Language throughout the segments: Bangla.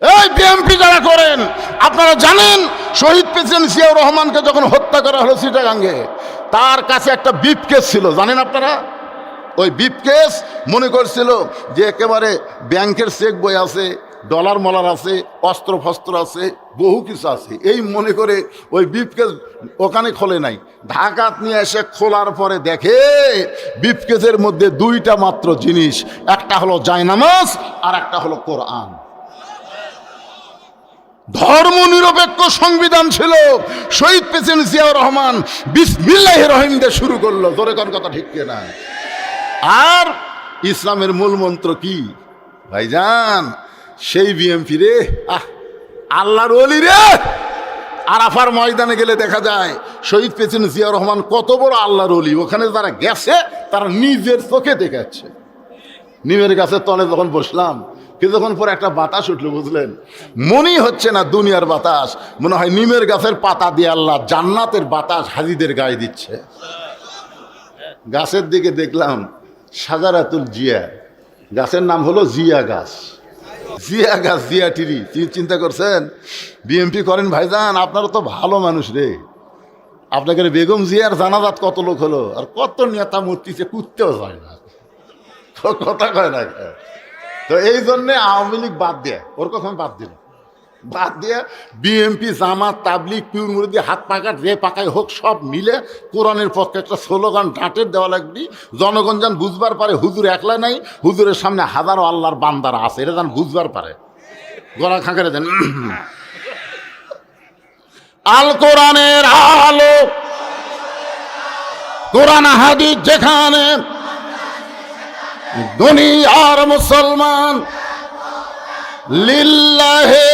এই বিএনপি যারা করেন, আপনারা জানেন শহীদ প্রেসিডেন্ট জিয়াউর রহমানকে যখন হত্যা করা হলো চিটাগাঙ্গে, তার কাছে একটা ব্রিফকেস ছিল, জানেন আপনারা? ওই ব্রিফকেস মনে করছিল যে একেবারে ব্যাংকের চেক বই আছে, ডলার মলার আছে, অস্ত্র ফস্ত্র আছে, বহু কিছু আছে, এই মনে করে ওই ব্রিফকেস ওখানে খোলে নাই। ঢাকাত নিয়ে এসে খোলার পরে দেখে ব্রিফকেসের মধ্যে দুইটা মাত্র জিনিস, একটা হলো জায়নামাজ আর একটা হলো কোরআন। ধর্ম নিরপেক্ষ সংবিধান ছিল। শহীদ প্রেসিডেন্ট জিয়াউর রহমান বিসমিল্লাহির রহিম দিয়ে শুরু করলো, জোরে কোন কথা ঠিক কিনা? আর ইসলামের মূল মন্ত্র কি ভাইজান? সেই বিএমপি রে, আল্লাহর ওলি রে। আরাফার ময়দানে গেলে দেখা যায় শহীদ প্রেসিডেন্ট জিয়াউর রহমান কত বড় আল্লাহর ওলি। ওখানে যারা গেছে তারা নিজের চোখে দেখেছে। নিমের গাছের তলে যখন বসলাম, কিছুক্ষণ পরে একটা বাতাস উঠলো, বুঝলেন? মনেই হচ্ছে না দুনিয়ার বাতাস, মনে হয় নিমের গাছের পাতা দিয়ে আল্লাহ জান্নাতের বাতাস হাজিদের গায়ে দিচ্ছে। গাছের দিকে দেখলাম সাজারাতুল জিয়া, গাছের নাম হলো জিয়া গাছ। জিয়া গাছ, জিয়া টিরি। চিন্তা করছেন বিএমপি করেন ভাইজান? আপনারা তো ভালো মানুষ রে। আপনাকে বেগম জিয়ার জানাজাত কত লোক হলো, আর কত নেতা মূর্তিছে, কুত্তেও যায় না, কথা কয় না। তো এই জন্যে আওয়ামী লীগ বাদ দিয়ে, ওর কথা বাদ দিয়ে বিএমপি, জামাত, তাবলিগ, পিউর মুরিদি, হাত পাকাট, রে পাকাই হোক, সব মিলে কোরআনের পক্ষে একটা স্লোগান ডাঁটের দেওয়া লাগবে। জনগণ যেন বুঝবার পারে হুজুর একলা নাই, হুজুরের সামনে হাজারো আল্লাহর বান্দারা আছে, এটা যেন বুঝবার পারে। গলা খাঁকারে দেন আল কোরআনের আলো, কোরআন হাদিস যেখানে, দুনিয়ার মুসলমান লিল্লাহে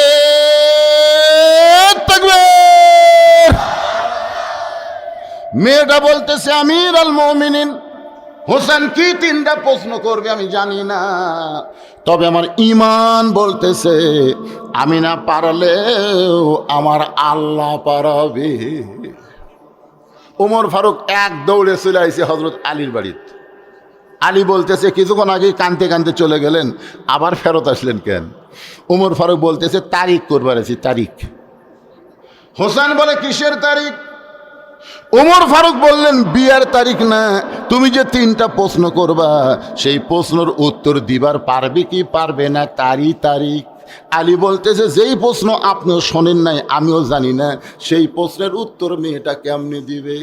তাকবীর। মেয়েটা বলতেছে আমির আল মুমিনিন হোসেন কি তিনটা প্রশ্ন করবে আমি জানি না, তবে আমার ঈমান বলতেছে আমি না পারলেও আমার আল্লাহ পারাবে। ওমর ফারুক এক দৌড়ে চলে আইছে হযরত আলীর বাড়িতে। আলী বলতেছে কিছুক্ষণ আগে কানতে কানতে চলে গেলেন, আবার ফেরত আসলেন কেন? ওমর ফারুক বলতেছে তারিখ করবার আছি, তারিখ। হোসেন বলে কিসের তারিখ? ওমর ফারুক বললেন বিয়ার তারিখ না, তুমি যে তিনটা প্রশ্ন করবা সেই প্রশ্নের উত্তর দিবার পারবে কি পারবে না তারই তারিখ। আলী বলতেছে যেই প্রশ্ন আপনিও শোনেন নাই আমিও জানি না, সেই প্রশ্নের উত্তর মেয়েটা কেমনে দিবে?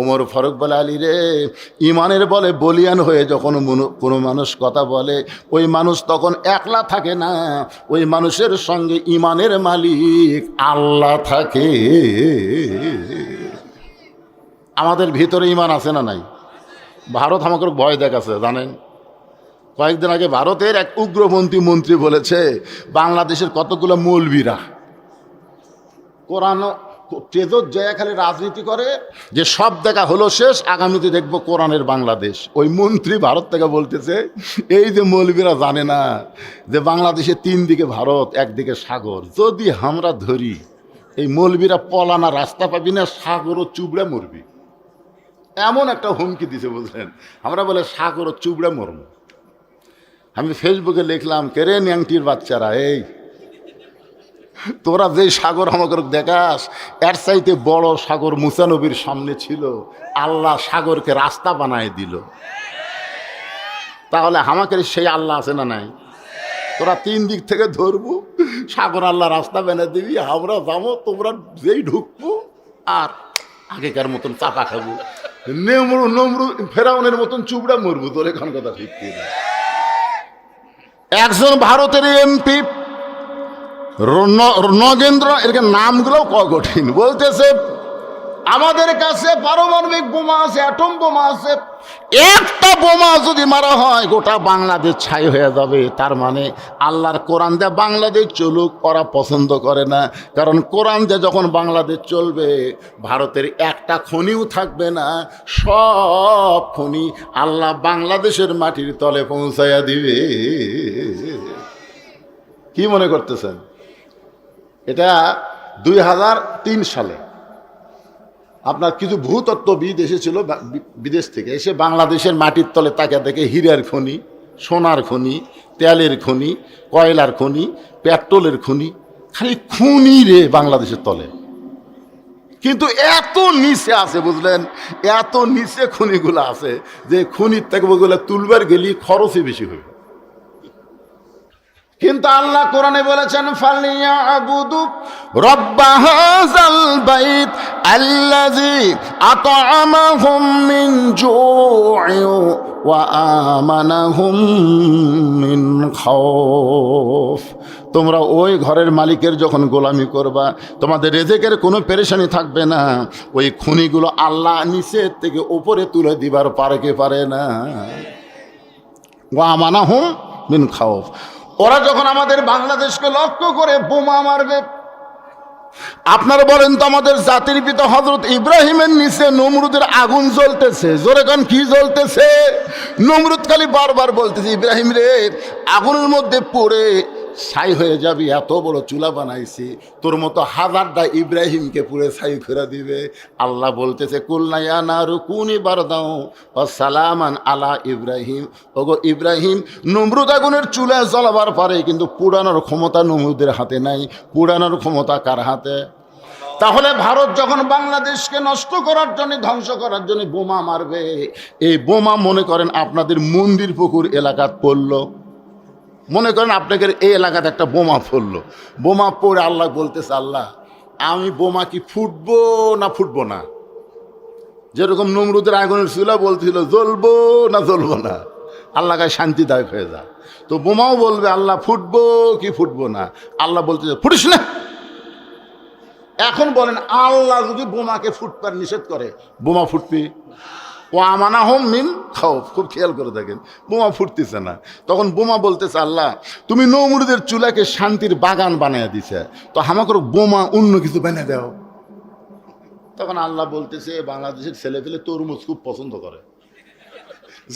ওমর ফারুক বলে আলী রে, ইমানের বলে বলিয়ান হয়ে যখন কোনো মানুষ কথা বলে, ওই মানুষ তখন একলা থাকে না, ওই মানুষের সঙ্গে ইমানের মালিক আল্লাহ থাকে। আমাদের ভিতরে ইমান আছে না নাই? ভারত আমাকে ভয় দেখাচ্ছে জানেন। কয়েকদিন আগে ভারতের এক উগ্রপন্থী মন্ত্রী বলেছে বাংলাদেশের কতগুলো মৌলবীরা কোরআন তেজত জয়া খালি রাজনীতি করে, যে সব দেখা হলো শেষ, আগামীতে দেখবো কোরআনের বাংলাদেশ। ওই মন্ত্রী ভারত থেকে বলতেছে এই যে মৌলবীরা জানে না যে বাংলাদেশে তিন দিকে ভারত, একদিকে সাগর, যদি আমরা ধরি এই মৌলবীরা পলানা রাস্তা পাবি না, সাগরও চুবড়ে মরবি, এমন একটা হুমকি দিছে বুঝলেন। আমরা বলে সাগরও চুবড়ে মরব। আমি ফেসবুকে লিখলাম কেরে ন্যাংটির বাচ্চারা, এই তোরা যে সাগর আমাকে দেখাস, এর চাইতে বড় সাগর মুসা নবীর সামনে ছিল, আল্লাহ সাগরকে রাস্তা বানায় দিল। তাহলে আমাকে সেই আল্লাহ আছে না নাই? তোরা তিন দিক থেকে ধরবো, সাগর আল্লাহ রাস্তা বানিয়ে দিবি, আমরা যাবো, তোমরা যেই ঢুকবো আর আগেকার মতন চাপা খাবো, নমরু ফেরাউনের মতন চুবড়া মরবো। তোর এখন কথা ঠিক কিনা? একজন ভারতের এমপি নগেন্দ্র, এর নামগুলো কঠিন, বলতেছে আমাদের কাছে পারমাণবিক বোমা আছে, অ্যাটম বোমা আছে, একটা বোমা যদি মারা হয় গোটা বাংলাদেশ ছাই হয়ে যাবে। তার মানে আল্লাহর কোরআন দিয়ে বাংলাদেশ চলুক ওরা পছন্দ করে না, কারণ কোরআন দিয়ে যখন বাংলাদেশ চলবে ভারতের একটা খনিও থাকবে না, সব খনি আল্লাহ বাংলাদেশের মাটির তলে পৌঁছাইয়া দিবে। কি মনে করতেছেন? এটা 2003 সালে আপনার কিছু ভূতত্ত্ববিদ এসেছিল বিদেশ থেকে, এসে বাংলাদেশের মাটির তলে তাকিয়ে দেখে হীরার খনি, সোনার খনি, তেলের খনি, কয়লার খনি, পেট্রোলের খনি, খালি খুনি রে বাংলাদেশের তলে। কিন্তু এত নিচে আছে বুঝলেন, এত নিচে খনিগুলো আছে যে খনির থেকে ওগুলো তুলবার গেলে খরচই বেশি হবে। কিন্তু আল্লাহ কোরআনে বলেছেন ফালিয়াবুদু রাব্ব হাযাল বাইত আল্লাযী আত'আমাহুম মিন জু'ইন ওয়া আমানাহুম মিন খাউফ। তোমরা ওই ঘরের মালিকের যখন গোলামি করবা তোমাদের রিজিকের কোনো পেরেশানি থাকবে না। ওই খনিগুলো আল্লাহ নিচের থেকে উপরে তুলে দিবার পারে না। ওয়া আমানাহুম মিন খাউফ। ওরা যখন আমাদের বাংলাদেশকে লক্ষ্য করে বোমা মারবে, আপনারা বলেন তো আমাদের জাতির পিতা হযরত ইব্রাহিমের নিচে নমরুদের আগুন জ্বলতেছে, জোরে কান কি জ্বলতেছে? নমরুদ খালি বারবার বলতেছে ইব্রাহিম রে আগুনের মধ্যে পড়ে ছাই হয়ে যাবি, এত বড় চুলা বানাইছি, তোর মতো হাজারটা ইব্রাহিমকে পুড়ে ছাই করে দিবে। আল্লাহ বলতেছে কুলনা ইয়া নারু কুনি বারদাও ওয়া সালামান আলা ইব্রাহিম। ওগো ইব্রাহিম, নমরুদ আগুনের চুলা জ্বলাবার পারে, কিন্তু পুরানোর ক্ষমতা নমরুদের হাতে নাই। পুরানোর ক্ষমতা কার হাতে? তাহলে ভারত যখন বাংলাদেশকে নষ্ট করার জন্য, ধ্বংস করার জন্য বোমা মারবে, এই বোমা মনে করেন আপনাদের মন্দির পুকুর এলাকাত পড়লো, মনে করেন আপনাকে এই এলাকাতে একটা বোমা পড়লো, বোমা পড়ে আল্লাহ বলতেছে আল্লাহ আমি বোমা কি ফুটবো না ফুটবো না? যেরকম নমরুদের আগুনের চুলা বলছিল জ্বলবো না জ্বলবো না, আল্লাহ গায়ে শান্তিদায়ক হয়ে যায়। তো বোমাও বলবে আল্লাহ ফুটবো কি ফুটবো না। আল্লাহ বলতেছে ফুটিস না। এখন বলেন আল্লাহ যদি বোমাকে ফুটবার নিষেধ করে, বোমা ফুটবে? ও আমানাহুম মিন খাউফ। খুব খেয়াল করে দেখেন, বোমা ফুটতেছে না। তখন বোমা বলতেছে আল্লাহ তুমি নমরুদের চুলাকে শান্তির বাগান বানিয়ে দিছে, তো আমাকে বোমা অন্য কিছু বানিয়ে দাও। তখন আল্লাহ বলতেছে বাংলাদেশের ছেলেপেলে তরমুজ খুব পছন্দ করে,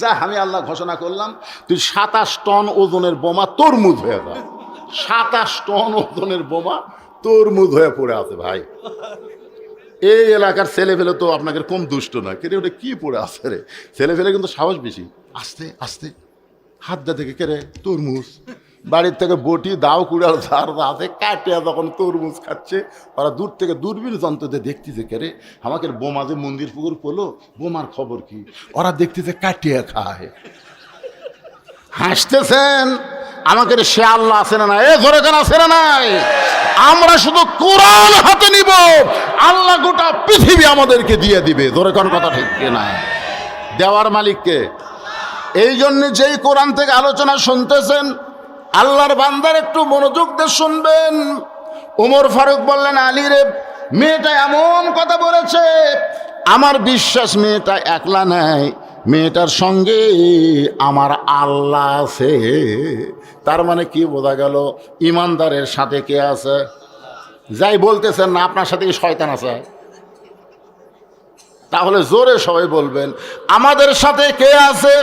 যা আমি আল্লাহ ঘোষণা করলাম তুই 27 টন ওজনের বোমা তরমুজ হয়ে যা। 27 টন ওজনের বোমা তরমুজ হয়ে পড়ে আছে ভাই। এই এলাকার ছেলেপেলে তো আপনাকে কম দুষ্ট নয়, কেরে ওটা কি পড়ে আছে রে? ছেলেপেলে কিন্তু সাহস বেশি, আস্তে আস্তে হাত দা থেকে কেরে তরমুজ, বাড়ির থেকে বটি দাও কুড়াল ধার আছে কাটিয়া যখন তরমুজ খাচ্ছে, ওরা দূর থেকে দূরবীন যন্ত্রতে দেখতেছে কেরে আমাকে বোমা যে মন্দির পুকুর পড়লো, বোমার খবর কি? ওরা দেখতেছে কাটিয়া খায়, হাসতেছেন। আমাকে সে আল্লাহ আছে না? এ ধরে কেন আছে না নাই? আমরা শুধু কোরআন হাতে নিব, আল্লাহ গোটা পৃথিবী আমাদেরকে দিয়ে দিবে। ধরে কোন কথা ঠিক না? দেওয়ার মালিককে। এই জন্য যেই কোরআন থেকে আলোচনা শুনতেছেন আল্লাহর বান্দার একটু মনোযোগ দিয়ে শুনবেন। ওমর ফারুক বললেন আলী রে, মেয়েটা এমন কথা বলেছে, আমার বিশ্বাস মেয়েটা একলা নাই, মেয়েটার সঙ্গে আমার আল্লাহ আছে। তার মানে কি বোঝা গেল? ইমানদারের সাথে কে আছে? যাই বলতেছেন না আপনার সাথে কি শয়তান আছে? তাহলে জোরে সবাই বলবেন আমাদের সাথে কে আছে?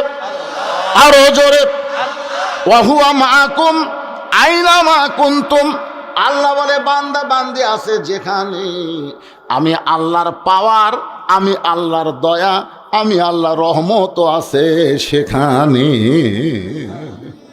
আরো জোরে, ওয়া হুয়া মাআকুম আইনা মা কুনতুম। আল্লাহ বলে বান্দা বান্দি আছে যেখানে, আমি আল্লাহর পাওয়ার, আমি আল্লাহর দয়া, আমি আল্লাহর রহমত আছে সেখানে।